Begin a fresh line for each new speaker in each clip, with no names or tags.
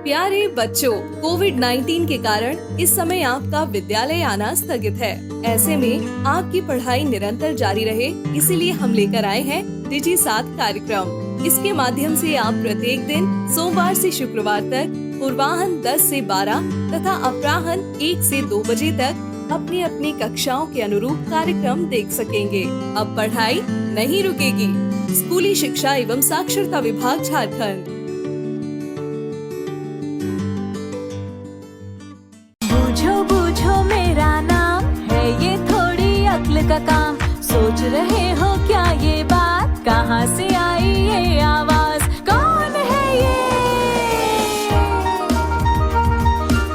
प्यारे बच्चों, कोविड-19 के कारण इस समय आपका विद्यालय आना स्थगित है। ऐसे में आपकी पढ़ाई निरंतर जारी रहे, इसीलिए हम लेकर आए हैं डिजी साथ कार्यक्रम। इसके माध्यम से आप प्रत्येक दिन सोमवार से शुक्रवार तक पूर्वाह्न 10 से 12 तथा अपराह्न 1 से 2 बजे तक अपनी अपनी कक्षाओं के अनुरूप कार्यक्रम देख सकेंगे। अब पढ़ाई नहीं रुकेगी। स्कूली शिक्षा एवं साक्षरता विभाग झारखंड।
बूझो बूझो मेरा नाम है ये थोड़ी अक्ल का काम। सोच रहे हो क्या ये बात, कहाँ से आई ये आवाज, कौन है ये,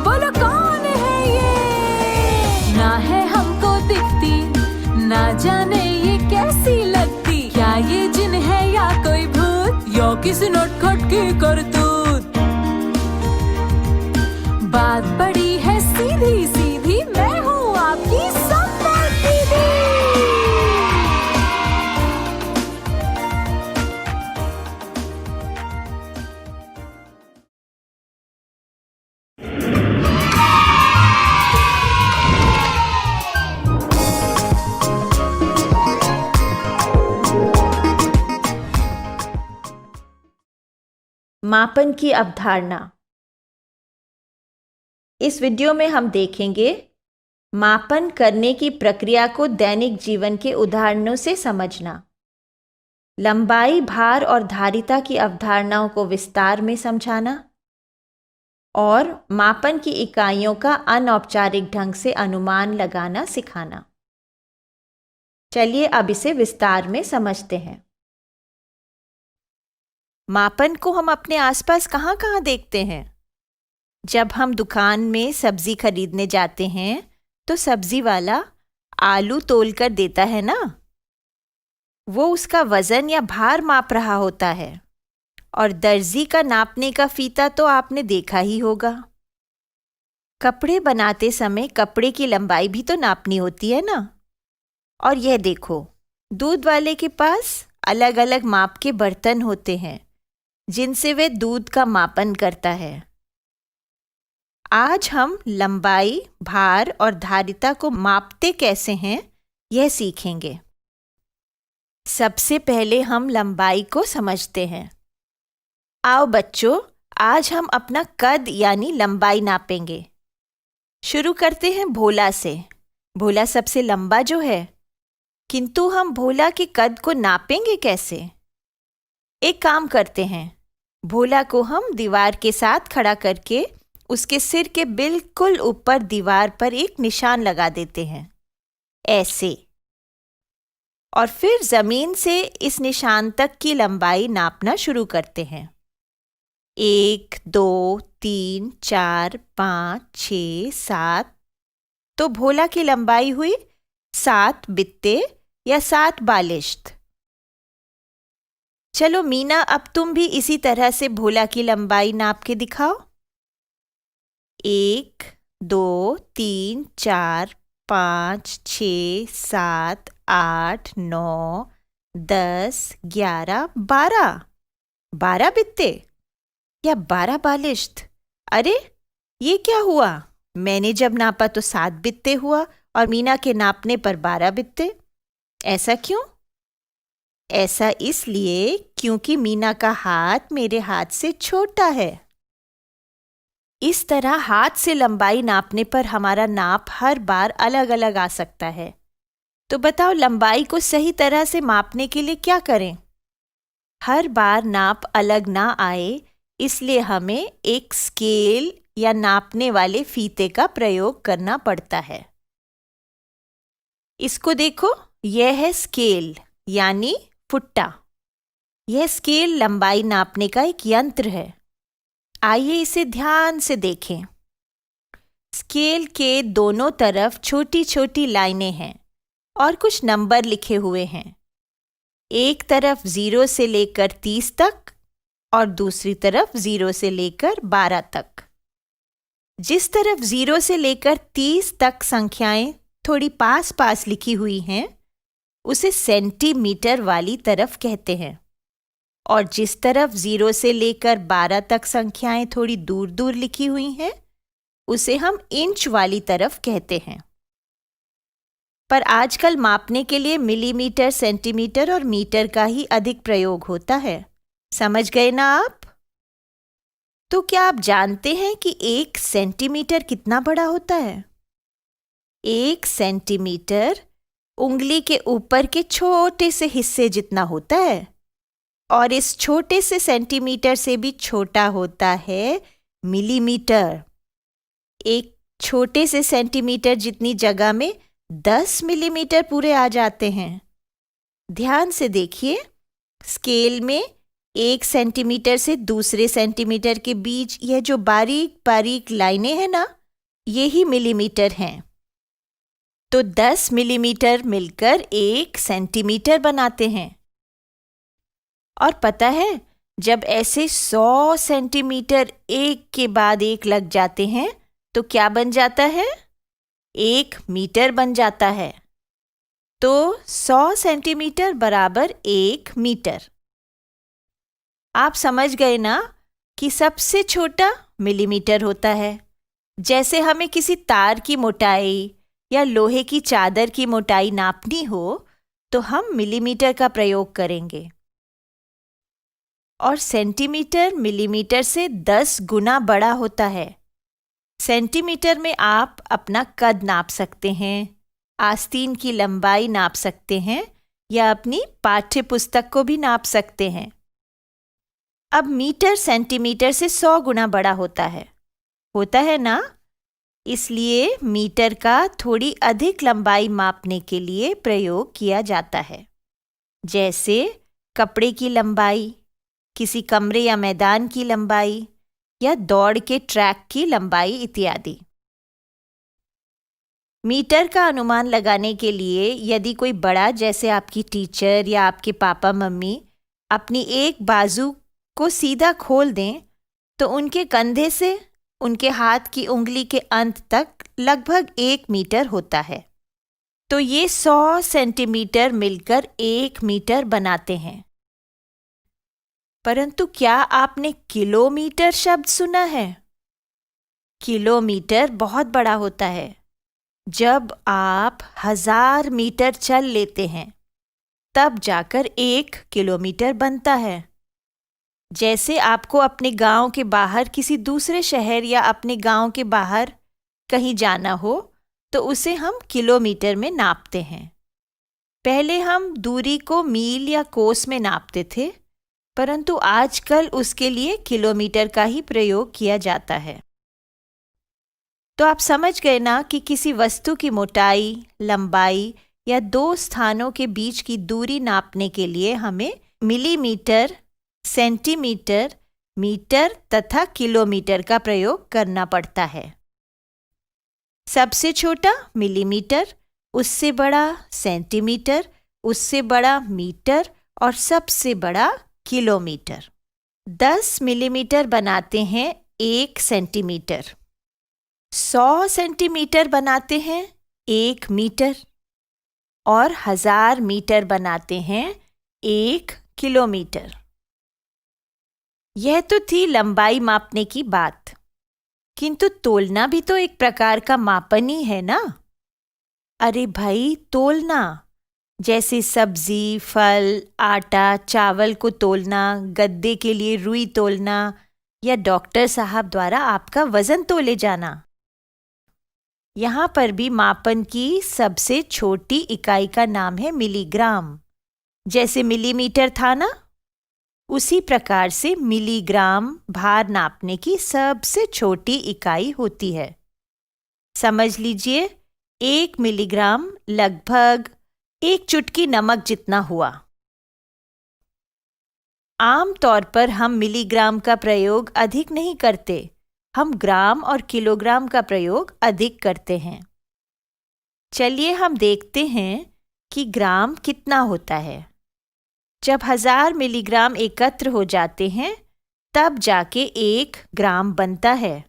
बोलो कौन है ये। ना है हमको दिखती, ना जाने ये कैसी लगती, क्या ये जिन है या कोई भूत, या किसी नटखट की करतूत। बात बड़ी है सीधी सीधी, मैं हूँ आपकी सम्मत दीदी।
मापन की अवधारणा। इस वीडियो में हम देखेंगे मापन करने की प्रक्रिया को दैनिक जीवन के उदाहरणों से समझना, लंबाई, भार और धारिता की अवधारणाओं को विस्तार में समझाना और मापन की इकाइयों का अनौपचारिक ढंग से अनुमान लगाना सिखाना। चलिए अब इसे विस्तार में समझते हैं। मापन को हम अपने आसपास कहाँ-कहाँ देखते हैं? जब हम दुकान में सब्जी खरीदने जाते हैं तो सब्जी वाला आलू तोल कर देता है ना, वो उसका वजन या भार माप रहा होता है। और दर्जी का नापने का फीता तो आपने देखा ही होगा। कपड़े बनाते समय कपड़े की लंबाई भी तो नापनी होती है ना। और यह देखो, दूध वाले के पास अलग अलग माप के बर्तन होते हैं जिनसे वे दूध का मापन करता है। आज हम लंबाई, भार और धारिता को मापते कैसे हैं यह सीखेंगे। सबसे पहले हम लंबाई को समझते हैं। आओ बच्चों, आज हम अपना कद यानी लंबाई नापेंगे। शुरू करते हैं भोला से। भोला सबसे लंबा जो है, किंतु हम भोला के कद को नापेंगे कैसे? एक काम करते हैं, भोला को हम दीवार के साथ खड़ा करके उसके सिर के बिल्कुल ऊपर दीवार पर एक निशान लगा देते हैं, ऐसे। और फिर जमीन से इस निशान तक की लंबाई नापना शुरू करते हैं। 1, 2, 3, 4, 5, 6, 7। तो भोला की लंबाई हुई 7 बित्ते या 7 बालिश्त। चलो मीना, अब तुम भी इसी तरह से भोला की लंबाई नाप के दिखाओ। 1, 2, 3, 4, 5, 6, 7, 8, 9, 10, 11, 12। 12 बित्ते या 12 बालिश्त। अरे ये क्या हुआ? मैंने जब नापा तो 7 बित्ते हुआ और मीना के नापने पर 12 बित्ते। ऐसा क्यों? ऐसा इसलिए क्योंकि मीना का हाथ मेरे हाथ से छोटा है। इस तरह हाथ से लंबाई नापने पर हमारा नाप हर बार अलग अलग आ सकता है। तो बताओ, लंबाई को सही तरह से मापने के लिए क्या करें? हर बार नाप अलग ना आए, इसलिए हमें एक स्केल या नापने वाले फीते का प्रयोग करना पड़ता है। इसको देखो, यह है स्केल यानी फुट्टा। यह स्केल लंबाई नापने का एक यंत्र है। आइए इसे ध्यान से देखें। स्केल के दोनों तरफ छोटी छोटी लाइनें हैं और कुछ नंबर लिखे हुए हैं। एक तरफ 0 से लेकर 30 तक और दूसरी तरफ 0 से लेकर 12 तक। जिस तरफ 0 से लेकर 30 तक संख्याएं थोड़ी पास पास लिखी हुई हैं, उसे सेंटीमीटर वाली तरफ कहते हैं। और जिस तरफ 0 से लेकर 12 तक संख्याएं थोड़ी दूर दूर लिखी हुई हैं, उसे हम इंच वाली तरफ कहते हैं। पर आजकल मापने के लिए मिलीमीटर, सेंटीमीटर और मीटर का ही अधिक प्रयोग होता है। समझ गए ना आप? तो क्या आप जानते हैं कि 1 सेंटीमीटर कितना बड़ा होता है? 1 सेंटीमीटर उंगली के ऊपर के छोटे से हिस्से जितना होता है, और इस छोटे से सेंटीमीटर से भी छोटा होता है मिलीमीटर। एक छोटे से सेंटीमीटर जितनी जगह में 10 मिलीमीटर पूरे आ जाते हैं। ध्यान से देखिए, स्केल में 1 सेंटीमीटर से दूसरे सेंटीमीटर के बीच यह जो बारीक बारीक लाइनें हैं ना, ये ही मिलीमीटर हैं। तो 10 मिलीमीटर मिलकर 1 सेंटीमीटर बनाते हैं। और पता है, जब ऐसे 100 सेंटीमीटर एक के बाद एक लग जाते हैं तो क्या बन जाता है? 1 मीटर बन जाता है। तो 100 सेंटीमीटर बराबर 1 मीटर। आप समझ गए ना कि सबसे छोटा मिलीमीटर होता है। जैसे हमें किसी तार की मोटाई या लोहे की चादर की मोटाई नापनी हो तो हम मिलीमीटर का प्रयोग करेंगे। और सेंटीमीटर मिलीमीटर से 10 गुना बड़ा होता है। सेंटीमीटर में आप अपना कद नाप सकते हैं, आस्तीन की लंबाई नाप सकते हैं या अपनी पाठ्य पुस्तक को भी नाप सकते हैं। अब मीटर सेंटीमीटर से 100 गुना बड़ा होता है ना? इसलिए मीटर का थोड़ी अधिक लंबाई मापने के लिए प्रयोग किया जाता है। जैसे कपड़े की लंबाई, किसी कमरे या मैदान की लंबाई या दौड़ के ट्रैक की लंबाई इत्यादि। मीटर का अनुमान लगाने के लिए यदि कोई बड़ा, जैसे आपकी टीचर या आपके पापा मम्मी, अपनी एक बाजू को सीधा खोल दें तो उनके कंधे से उनके हाथ की उंगली के अंत तक लगभग 1 मीटर होता है। तो ये 100 सेंटीमीटर मिलकर 1 मीटर बनाते हैं। परंतु क्या आपने किलोमीटर शब्द सुना है? किलोमीटर बहुत बड़ा होता है। जब आप 1000 मीटर चल लेते हैं तब जाकर 1 किलोमीटर बनता है। जैसे आपको अपने गांव के बाहर किसी दूसरे शहर या अपने गांव के बाहर कहीं जाना हो तो उसे हम किलोमीटर में नापते हैं। पहले हम दूरी को मील या कोस में नापते थे, परंतु आजकल उसके लिए किलोमीटर का ही प्रयोग किया जाता है। तो आप समझ गए ना कि किसी वस्तु की मोटाई, लंबाई या 2 स्थानों के बीच की दूरी नापने के लिए हमें मिलीमीटर, सेंटीमीटर, मीटर तथा किलोमीटर का प्रयोग करना पड़ता है। सबसे छोटा मिलीमीटर, उससे बड़ा सेंटीमीटर, उससे बड़ा मीटर और सबसे बड़ा किलोमीटर। 10 मिलीमीटर बनाते हैं 1 सेंटीमीटर, 100 सेंटीमीटर बनाते हैं 1 मीटर और 1000 मीटर बनाते हैं 1 किलोमीटर। यह तो थी लंबाई मापने की बात, किंतु तोलना भी तो एक प्रकार का मापन ही है ना? अरे भाई, तोलना जैसे सब्जी, फल, आटा, चावल को तोलना, गद्दे के लिए रुई तोलना या डॉक्टर साहब द्वारा आपका वजन तोले जाना। यहाँ पर भी मापन की सबसे छोटी इकाई का नाम है मिलीग्राम। जैसे मिलीमीटर था ना, उसी प्रकार से मिलीग्राम भार नापने की सबसे छोटी इकाई होती है। समझ लीजिए, 1 मिलीग्राम लगभग 1 चुटकी नमक जितना हुआ। आम तौर पर हम मिलीग्राम का प्रयोग अधिक नहीं करते, हम ग्राम और किलोग्राम का प्रयोग अधिक करते हैं। चलिए हम देखते हैं कि ग्राम कितना होता है। जब 1000 मिलीग्राम एकत्र हो जाते हैं तब जाके 1 ग्राम बनता है।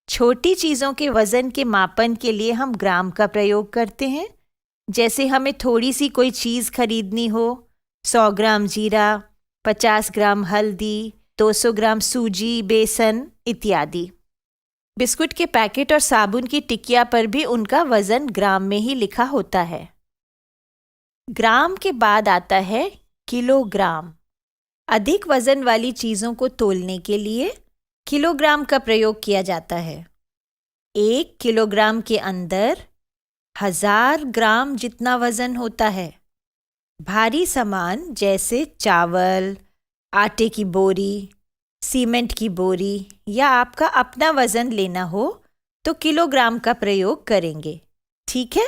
छोटी चीज़ों के वजन के मापन के लिए हम ग्राम का प्रयोग करते हैं। जैसे हमें थोड़ी सी कोई चीज़ खरीदनी हो, 100 ग्राम जीरा 50 ग्राम हल्दी, 200 ग्राम सूजी, बेसन इत्यादि। बिस्कुट के पैकेट और साबुन की टिकिया पर भी उनका वजन ग्राम में ही लिखा होता है। ग्राम के बाद आता है किलोग्राम। अधिक वजन वाली चीज़ों को तोलने के लिए किलोग्राम का प्रयोग किया जाता है। 1 किलोग्राम के अंदर 1000 ग्राम जितना वजन होता है। भारी सामान जैसे चावल, आटे की बोरी, सीमेंट की बोरी या आपका अपना वजन लेना हो तो किलोग्राम का प्रयोग करेंगे। ठीक है?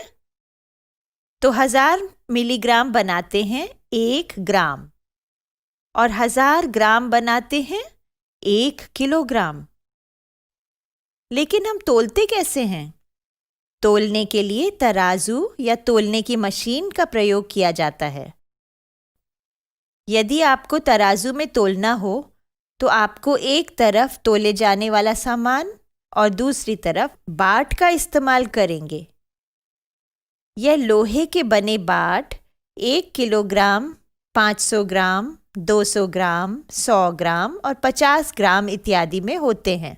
तो 1000 मिलीग्राम बनाते हैं 1 ग्राम और 1000 ग्राम बनाते हैं 1 किलोग्राम। लेकिन हम तोलते कैसे हैं? तोलने के लिए तराजू या तोलने की मशीन का प्रयोग किया जाता है। यदि आपको तराजू में तोलना हो तो आपको एक तरफ तोले जाने वाला सामान और दूसरी तरफ बाट का इस्तेमाल करेंगे। यह लोहे के बने बाट 1 किलोग्राम, 500 ग्राम, 200 ग्राम, 100 ग्राम और 50 ग्राम इत्यादि में होते हैं।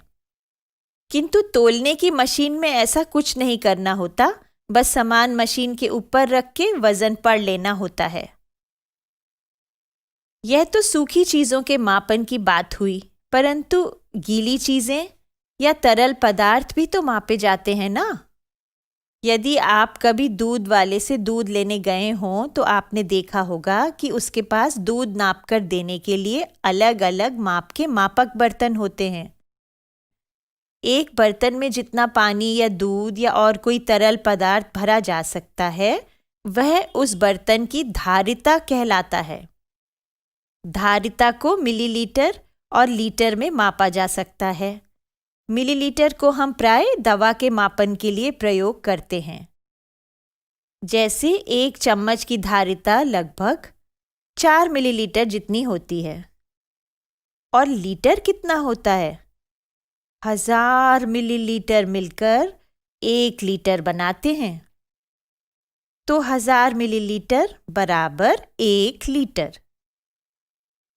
किंतु तोलने की मशीन में ऐसा कुछ नहीं करना होता, बस सामान मशीन के ऊपर रख के वजन पढ़ लेना होता है। यह तो सूखी चीज़ों के मापन की बात हुई, परंतु गीली चीज़ें या तरल पदार्थ भी तो मापे जाते हैं ना। यदि आप कभी दूध वाले से दूध लेने गए हों तो आपने देखा होगा कि उसके पास दूध नाप कर देने के लिए अलग अलग माप के मापक बर्तन होते हैं। एक बर्तन में जितना पानी या दूध या और कोई तरल पदार्थ भरा जा सकता है वह उस बर्तन की धारिता कहलाता है। धारिता को मिलीलीटर और लीटर में मापा जा सकता है। मिलीलीटर को हम प्राय दवा के मापन के लिए प्रयोग करते हैं। जैसे 1 चम्मच की धारिता लगभग 4 मिलीलीटर जितनी होती है। और लीटर कितना होता है? 1000 मिलीलीटर मिलकर 1 लीटर बनाते हैं। तो 1000 मिलीलीटर बराबर 1 लीटर।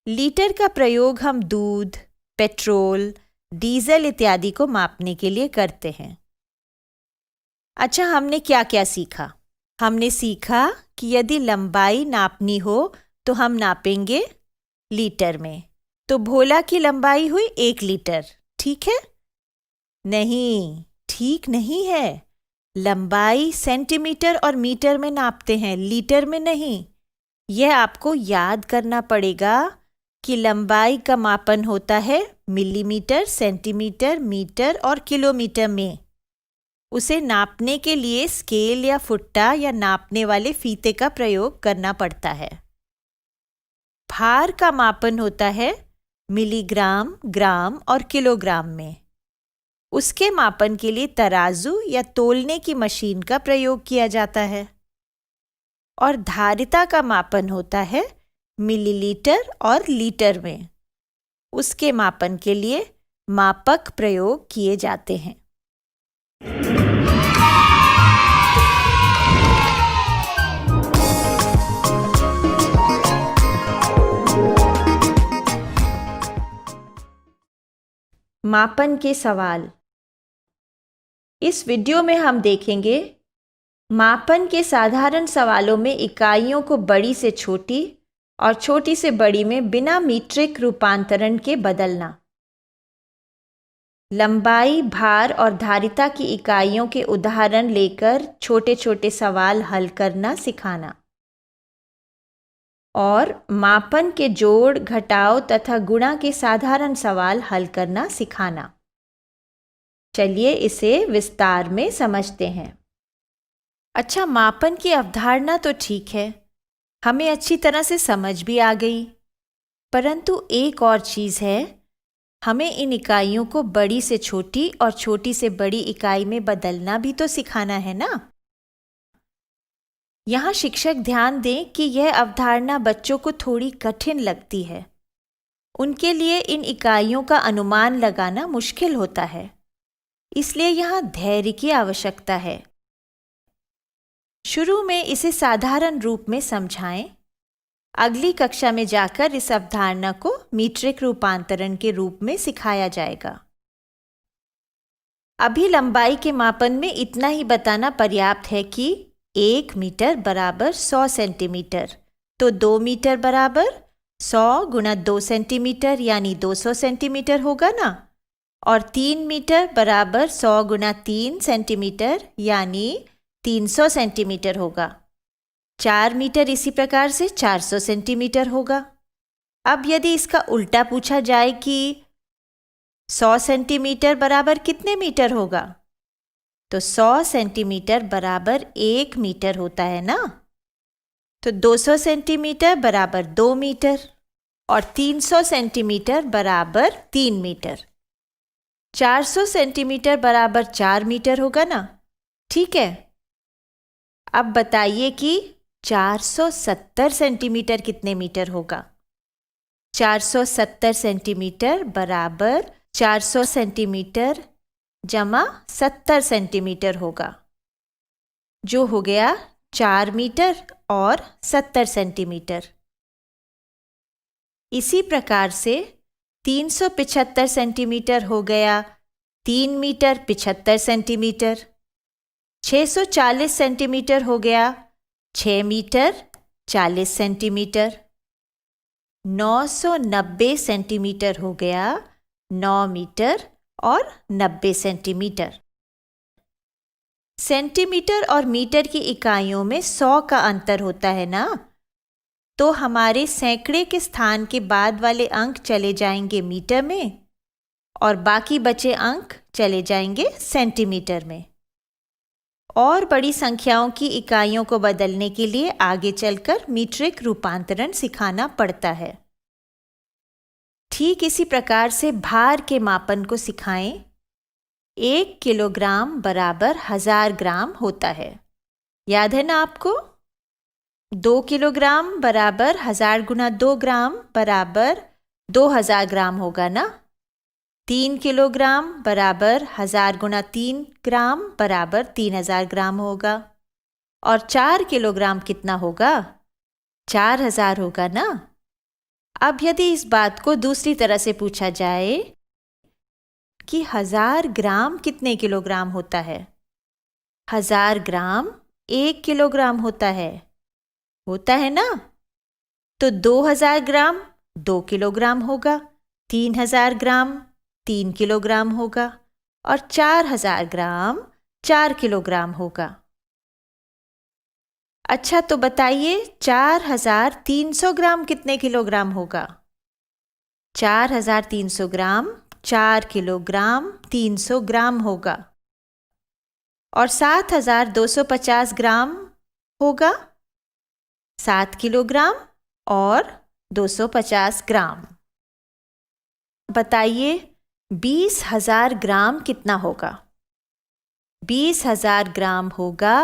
लीटर का प्रयोग हम दूध, पेट्रोल, डीजल इत्यादि को मापने के लिए करते हैं। अच्छा, हमने क्या क्या सीखा? हमने सीखा कि यदि लंबाई नापनी हो तो हम नापेंगे लीटर में। तो भोला की लंबाई हुई 1 लीटर, ठीक है? नहीं, ठीक नहीं है। लंबाई सेंटीमीटर और मीटर में नापते हैं, लीटर में नहीं। यह आपको याद करना पड़ेगा कि लंबाई का मापन होता है मिलीमीटर, सेंटीमीटर, मीटर और किलोमीटर में। उसे नापने के लिए स्केल या फुट्टा या नापने वाले फीते का प्रयोग करना पड़ता है। भार का मापन होता है मिलीग्राम, ग्राम और किलोग्राम में। उसके मापन के लिए तराजू या तोलने की मशीन का प्रयोग किया जाता है। और धारिता का मापन होता है मिलीलीटर और लीटर में। उसके मापन के लिए मापक प्रयोग किए जाते हैं। मापन के सवाल। इस वीडियो में हम देखेंगे मापन के साधारण सवालों में इकाइयों को बड़ी से छोटी और छोटी से बड़ी में बिना मीट्रिक रूपांतरण के बदलना। लंबाई, भार और धारिता की इकाइयों के उदाहरण लेकर छोटे छोटे सवाल हल करना सिखाना। और मापन के जोड़, घटाव तथा गुणा के साधारण सवाल हल करना सिखाना। चलिए इसे विस्तार में समझते हैं। अच्छा, मापन की अवधारणा तो ठीक है, हमें अच्छी तरह से समझ भी आ गई, परंतु एक और चीज़ है, हमें इन इकाइयों को बड़ी से छोटी और छोटी से बड़ी इकाई में बदलना भी तो सिखाना है ना। यहाँ शिक्षक ध्यान दें कि यह अवधारणा बच्चों को थोड़ी कठिन लगती है। उनके लिए इन इकाइयों का अनुमान लगाना मुश्किल होता है, इसलिए यहाँ धैर्य की आवश्यकता है। शुरू में इसे साधारण रूप में समझाएं, अगली कक्षा में जाकर इस अवधारणा को मीट्रिक रूपांतरण के रूप में सिखाया जाएगा। अभी लंबाई के मापन में इतना ही बताना पर्याप्त है कि 1 मीटर बराबर 100 सेंटीमीटर, तो 2 मीटर बराबर 100 गुणा 2 सेंटीमीटर यानी 200 सेंटीमीटर होगा ना, और 3 मीटर बराबर 100 गुणा 3 सेंटीमीटर यानी 300 सेंटीमीटर होगा। 4 मीटर इसी प्रकार से 400 सेंटीमीटर होगा। अब यदि इसका उल्टा पूछा जाए कि 100 सेंटीमीटर बराबर कितने मीटर होगा, तो 100 सेंटीमीटर बराबर 1 मीटर होता है ना, तो 200 सेंटीमीटर बराबर 2 मीटर और 300 सेंटीमीटर बराबर 3 मीटर। 400 सेंटीमीटर बराबर 4 मीटर होगा ना, ठीक है। अब बताइए कि 470 सेंटीमीटर कितने मीटर होगा। 470 सेंटीमीटर बराबर 400 सेंटीमीटर जमा 70 सेंटीमीटर होगा, जो हो गया 4 मीटर और 70 सेंटीमीटर। इसी प्रकार से 375 सेंटीमीटर हो गया 3 मीटर 75 सेंटीमीटर। 640 सेंटीमीटर हो गया 6 मीटर 40 सेंटीमीटर। 990 सेंटीमीटर हो गया 9 मीटर और 90 सेंटीमीटर। सेंटीमीटर और मीटर की इकाइयों में 100 का अंतर होता है ना, तो हमारे सैकड़े के स्थान के बाद वाले अंक चले जाएंगे मीटर में और बाकी बचे अंक चले जाएंगे सेंटीमीटर में। और बड़ी संख्याओं की इकाइयों को बदलने के लिए आगे चलकर मीट्रिक रूपांतरण सिखाना पड़ता है। ठीक इसी प्रकार से भार के मापन को सिखाएं। 1 किलोग्राम बराबर 1000 ग्राम होता है, याद है ना आपको। 2 किलोग्राम बराबर 1000 गुना 2 ग्राम बराबर 2000 ग्राम होगा ना। 3 किलोग्राम बराबर 1000 गुना 3 ग्राम बराबर 3000 ग्राम होगा। और 4 किलोग्राम कितना होगा? 4000 होगा ना। अब यदि इस बात को दूसरी तरह से पूछा जाए कि 1000 ग्राम कितने किलोग्राम होता है? 1000 ग्राम 1 किलोग्राम होता है ना। तो 2000 ग्राम 2 किलोग्राम होगा, 3000 ग्राम 3 किलोग्राम होगा और 4000 ग्राम 4 किलोग्राम होगा। अच्छा, तो बताइए 4300 ग्राम कितने किलोग्राम होगा? 4300 ग्राम 4 किलोग्राम 300 ग्राम होगा। और 7250 ग्राम होगा 7 किलोग्राम और 250 ग्राम। बताइए 20,000 ग्राम कितना होगा? 20,000 ग्राम होगा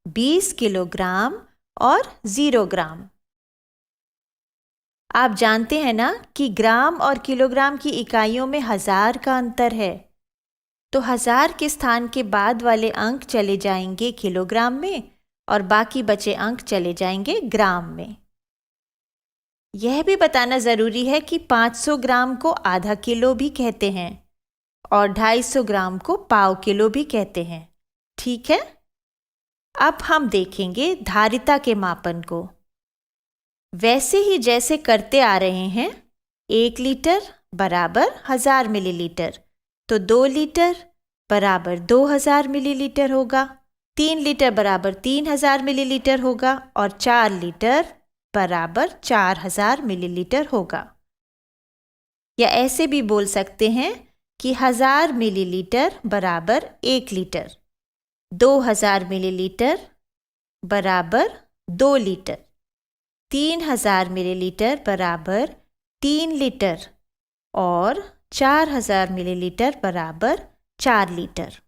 20 किलोग्राम और 0 ग्राम। आप जानते हैं ना कि ग्राम और किलोग्राम की इकाइयों में 1000 का अंतर है, तो 1000 के स्थान के बाद वाले अंक चले जाएंगे किलोग्राम में और बाकी बचे अंक चले जाएंगे ग्राम में। यह भी बताना ज़रूरी है कि 500 ग्राम को आधा किलो भी कहते हैं और 250 ग्राम को पाव किलो भी कहते हैं, ठीक है। अब हम देखेंगे धारिता के मापन को। वैसे ही जैसे करते आ रहे हैं, 1 लीटर बराबर 1000 मिलीलीटर, तो 2 लीटर बराबर 2000 मिलीलीटर होगा, 3 लीटर बराबर 3000 मिलीलीटर होगा और 4 लीटर बराबर 4000 मिलीलीटर होगा। या ऐसे भी बोल सकते हैं कि 1000 मिलीलीटर बराबर 1 लीटर, 2000 मिलीलीटर बराबर 2 लीटर, 3000 मिलीलीटर बराबर 3 लीटर और 4000 मिलीलीटर बराबर 4 लीटर।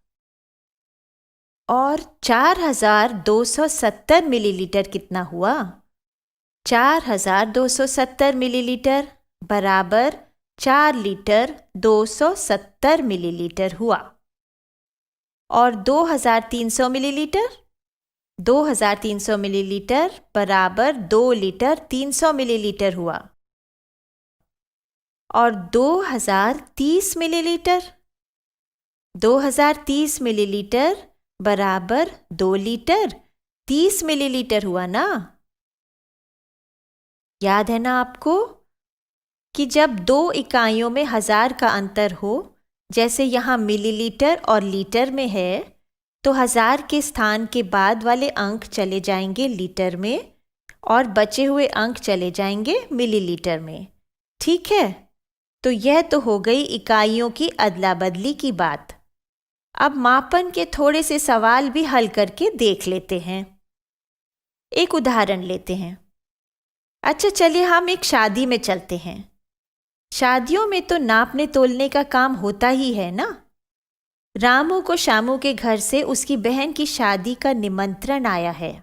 और 4270 मिलीलीटर कितना हुआ? 4270 मिलीलीटर बराबर 4 लीटर 270 मिलीलीटर हुआ। और 2300 मिलीलीटर 2300 मिलीलीटर बराबर 2 लीटर 300 मिलीलीटर हुआ। और 2030 मिलीलीटर, 2030 मिलीलीटर बराबर 2 लीटर 30 मिलीलीटर हुआ ना। याद है ना आपको कि जब दो इकाइयों में 1000 का अंतर हो, जैसे यहाँ मिलीलीटर और लीटर में है, तो 1000 के स्थान के बाद वाले अंक चले जाएंगे लीटर में और बचे हुए अंक चले जाएंगे मिलीलीटर में। ठीक है, तो यह तो हो गई इकाइयों की अदला बदली की बात। अब मापन के थोड़े से सवाल भी हल करके देख लेते हैं। एक उदाहरण लेते हैं। अच्छा, चलिए हम एक शादी में चलते हैं। शादियों में तो नापने तोलने का काम होता ही है ना। रामू को शामू के घर से उसकी बहन की शादी का निमंत्रण आया है।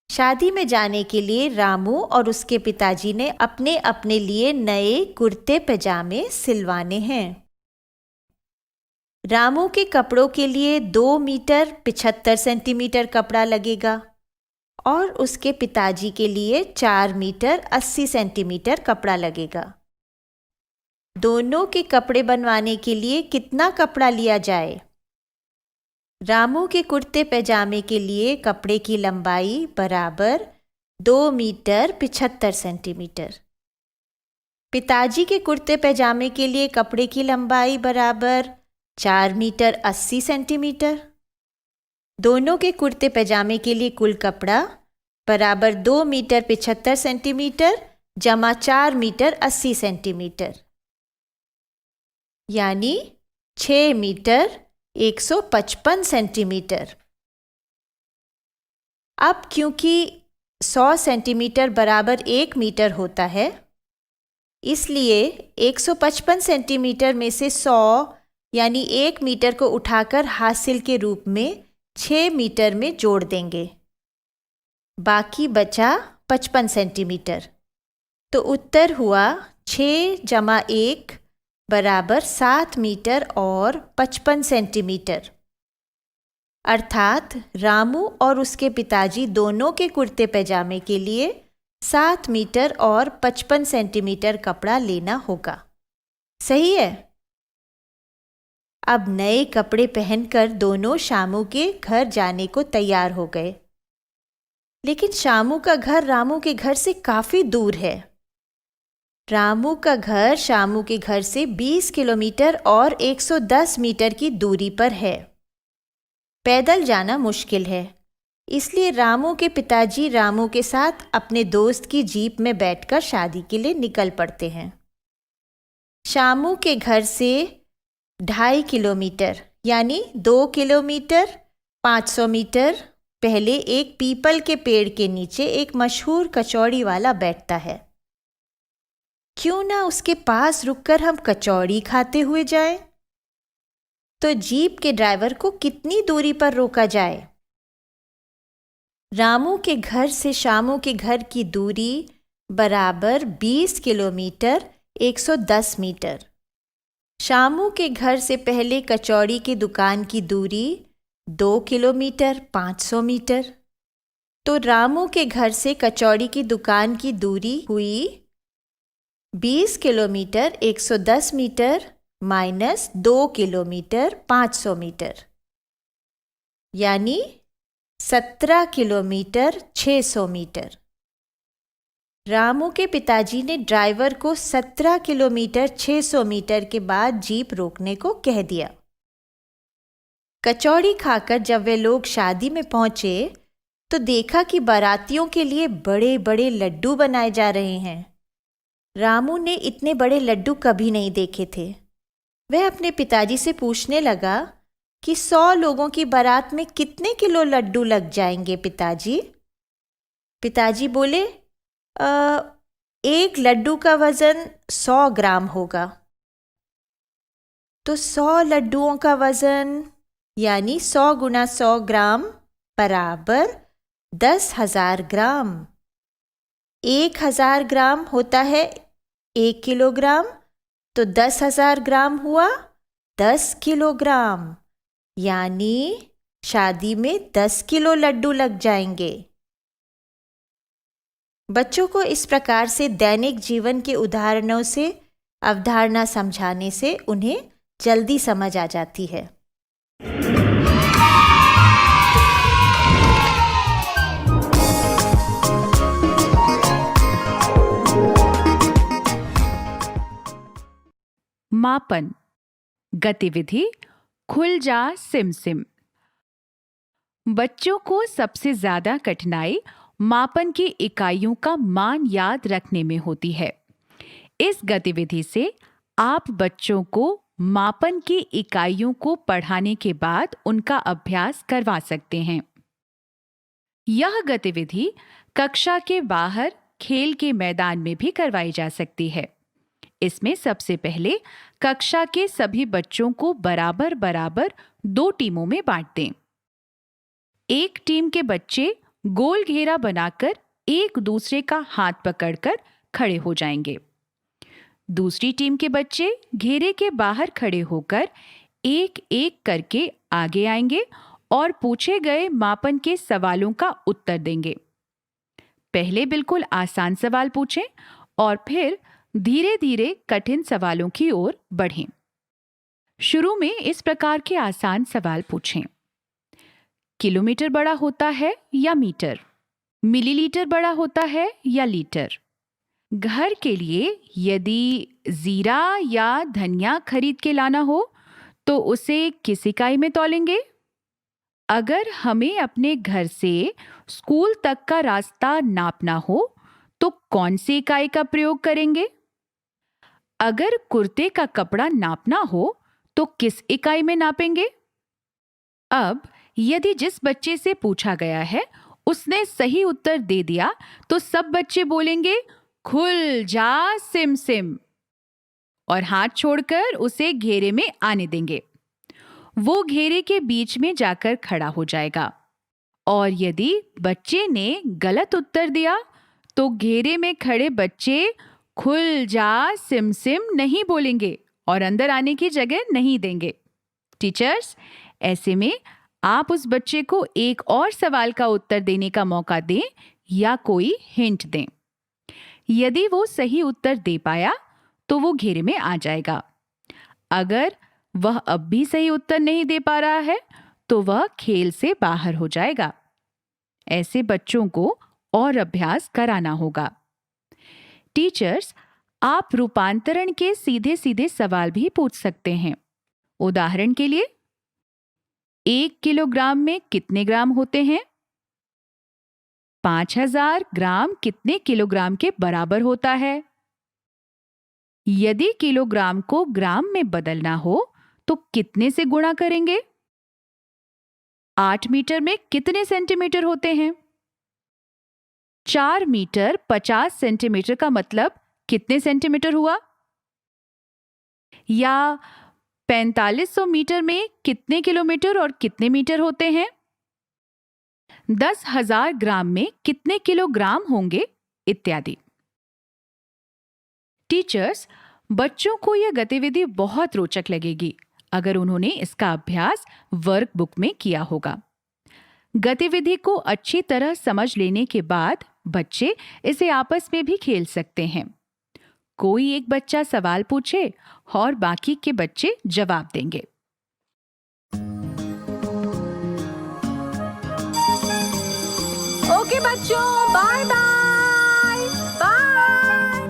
शादी में जाने के लिए रामू और उसके पिताजी ने अपने अपने लिए नए कुर्ते पैजामे सिलवाने हैं। रामू के कपड़ों के लिए 2 मीटर 75 सेंटीमीटर कपड़ा लगेगा और उसके पिताजी के लिए 4 मीटर 80 सेंटीमीटर कपड़ा लगेगा। दोनों के कपड़े बनवाने के लिए कितना कपड़ा लिया जाए? रामू के कुर्ते पैजामे के लिए कपड़े की लंबाई बराबर 2 मीटर 75 सेंटीमीटर। पिताजी के कुर्ते पैजामे के लिए कपड़े की लंबाई बराबर 4 मीटर 80 सेंटीमीटर। दोनों के कुर्ते पैजामे के लिए कुल कपड़ा बराबर 2 मीटर 75 सेंटीमीटर जमा 4 मीटर 80 सेंटीमीटर, यानी 6 मीटर 155 सेंटीमीटर। अब क्योंकि 100 सेंटीमीटर बराबर 1 मीटर होता है, इसलिए 155 सेंटीमीटर में से 100 यानी 1 मीटर को उठाकर हासिल के रूप में 6 मीटर में जोड़ देंगे। बाकी बचा 55 सेंटीमीटर। तो उत्तर हुआ 6 जमा 1 बराबर 7 मीटर और 55 सेंटीमीटर। अर्थात रामू और उसके पिताजी दोनों के कुर्ते पैजामे के लिए 7 मीटर और 55 सेंटीमीटर कपड़ा लेना होगा। सही है। अब नए कपड़े पहनकर दोनों शामू के घर जाने को तैयार हो गए। लेकिन शामू का घर रामू के घर से काफी दूर है। रामू का घर शामू के घर से 20 किलोमीटर और 110 मीटर की दूरी पर है। पैदल जाना मुश्किल है, इसलिए रामू के पिताजी रामू के साथ अपने दोस्त की जीप में बैठकर शादी के लिए निकल पड़ते हैं। शामू के घर से 2.5 किलोमीटर यानी 2 किलोमीटर 500 मीटर पहले एक पीपल के पेड़ के नीचे एक मशहूर कचौड़ी वाला बैठता है। क्यों ना उसके पास रुककर हम कचौड़ी खाते हुए जाएं? तो जीप के ड्राइवर को कितनी दूरी पर रोका जाए? रामू के घर से शामू के घर की दूरी बराबर 20 किलोमीटर 110 मीटर। शामू के घर से पहले कचौड़ी की दुकान की दूरी 2 किलोमीटर 500 मीटर। तो रामू के घर से कचौड़ी की दुकान की दूरी हुई 20 kilometre 110 metre minus 2 kilometre 500 metre, यानी 17 किलोमीटर 600 मीटर। रामू के पिताजी ने ड्राइवर को 17 किलोमीटर 600 मीटर के बाद जीप रोकने को कह दिया। कचौड़ी खाकर जब वे लोग शादी में पहुंचे तो देखा कि बारातियों के लिए बड़े बड़े लड्डू बनाए जा रहे हैं। रामू ने इतने बड़े लड्डू कभी नहीं देखे थे। वह अपने पिताजी से पूछने लगा कि 100 लोगों की बारात में कितने किलो लड्डू लग जाएंगे पिताजी? पिताजी बोले, एक लड्डू का वजन 100 ग्राम होगा। तो 100 लड्डुओं का वजन यानी 100 गुना 100 ग्राम बराबर 10,000 ग्राम। 1,000 ग्राम होता है 1 किलोग्राम, तो 10,000 ग्राम हुआ 10 किलोग्राम, यानी शादी में 10 किलो लड्डू लग जाएंगे। बच्चों को इस प्रकार से दैनिक जीवन के उदाहरणों से अवधारणा समझाने से उन्हें जल्दी समझ आ जाती है।
मापन गतिविधि खुल जा सिम सिम। बच्चों को सबसे ज्यादा कठिनाई मापन की इकाइयों का मान याद रखने में होती है। इस गतिविधि से आप बच्चों को मापन की इकाइयों को पढ़ाने के बाद उनका अभ्यास करवा सकते हैं। यह गतिविधि कक्षा के बाहर खेल के मैदान में भी करवाई जा सकती है। इसमें सबसे पहले कक्षा के सभी बच्चों को बराबर बराबर 2 टीमों में बांट दें। एक टीम के बच्चे गोल घेरा बनाकर एक दूसरे का हाथ पकड़कर खड़े हो जाएंगे। दूसरी टीम के बच्चे घेरे के बाहर खड़े होकर एक एक करके आगे आएंगे और पूछे गए मापन के सवालों का उत्तर देंगे। पहले बिल्कुल आसान सवाल पूछें और फिर धीरे धीरे कठिन सवालों की ओर बढ़ें। शुरू में इस प्रकार के आसान सवाल पूछें। किलोमीटर बड़ा होता है या मीटर? मिलीलीटर बड़ा होता है या लीटर? घर के लिए यदि जीरा या धनिया खरीद के लाना हो तो उसे किस इकाई में तौलेंगे? अगर हमें अपने घर से स्कूल तक का रास्ता नापना हो तो कौन सी इकाई का प्रयोग करेंगे? अगर कुर्ते का कपड़ा नापना हो तो किस इकाई में नापेंगे? अब यदि जिस बच्चे से पूछा गया है उसने सही उत्तर दे दिया तो सब बच्चे बोलेंगे खुल जा सिम सिम और हाथ छोड़कर उसे घेरे में आने देंगे। वो घेरे के बीच में जाकर खड़ा हो जाएगा और यदि बच्चे ने गलत उत्तर दिया तो घेरे में खड़े बच्चे खुल जा सिम सिम नहीं बोलेंगे और अंदर आने की जगह नहीं देंगे। टीचर्स, ऐसे में आप उस बच्चे को एक और सवाल का उत्तर देने का मौका दें या कोई हिंट दें। यदि वो सही उत्तर दे पाया तो वो घेरे में आ जाएगा। अगर वह अब भी सही उत्तर नहीं दे पा रहा है तो वह खेल से बाहर हो जाएगा। ऐसे बच्चों को और अभ्यास कराना होगा। टीचर्स, आप रूपांतरण के सीधे सीधे सवाल भी पूछ सकते हैं। उदाहरण के लिए, 1 किलोग्राम में कितने ग्राम होते हैं? 5000 ग्राम कितने किलोग्राम के बराबर होता है? यदि किलोग्राम को ग्राम में बदलना हो तो कितने से गुणा करेंगे? 8 मीटर में कितने सेंटीमीटर होते हैं? 4 मीटर 50 सेंटीमीटर का मतलब कितने सेंटीमीटर हुआ? या 4500 मीटर में कितने किलोमीटर और कितने मीटर होते हैं? 10,000 ग्राम में कितने किलोग्राम होंगे? इत्यादि। टीचर्स, बच्चों को यह गतिविधि बहुत रोचक लगेगी अगर उन्होंने इसका अभ्यास वर्कबुक में किया होगा। गतिविधि को अच्छी तरह समझ लेने के बाद बच्चे इसे आपस में भी खेल सकते हैं। कोई एक बच्चा सवाल पूछे और बाकी के बच्चे जवाब देंगे।
ओके बच्चों, बाय बाय बाय।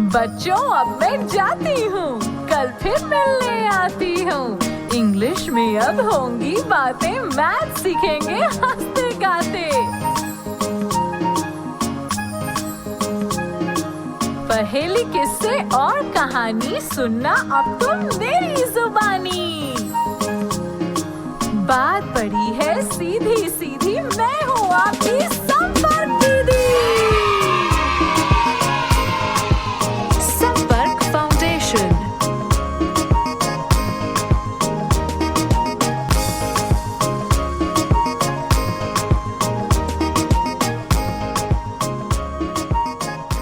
बच्चों, अब मैं जाती हूँ, कल फिर मिलने आती हूँ। इंग्लिश में अब होंगी बातें, मैथ सीखेंगे हंसते गाते। पहेली, किस्से और कहानी सुनना अब तुम मेरी जुबानी। बात पड़ी है सीधी सीधी, मैं हूँ आपकी संपर्क दीदी।
संपर्क फाउंडेशन।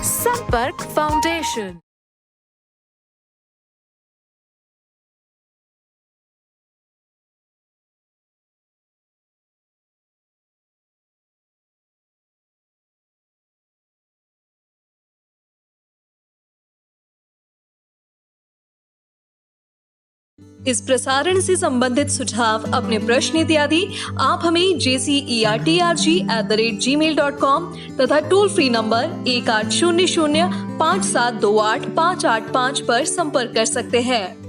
संपर्क फाउंडेशन।
इस प्रसारण से संबंधित सुझाव, अपने प्रश्न इत्यादि आप हमें jcertrg@gmail.com तथा टोल फ्री नंबर 1800 5728 585 पर संपर्क कर सकते हैं।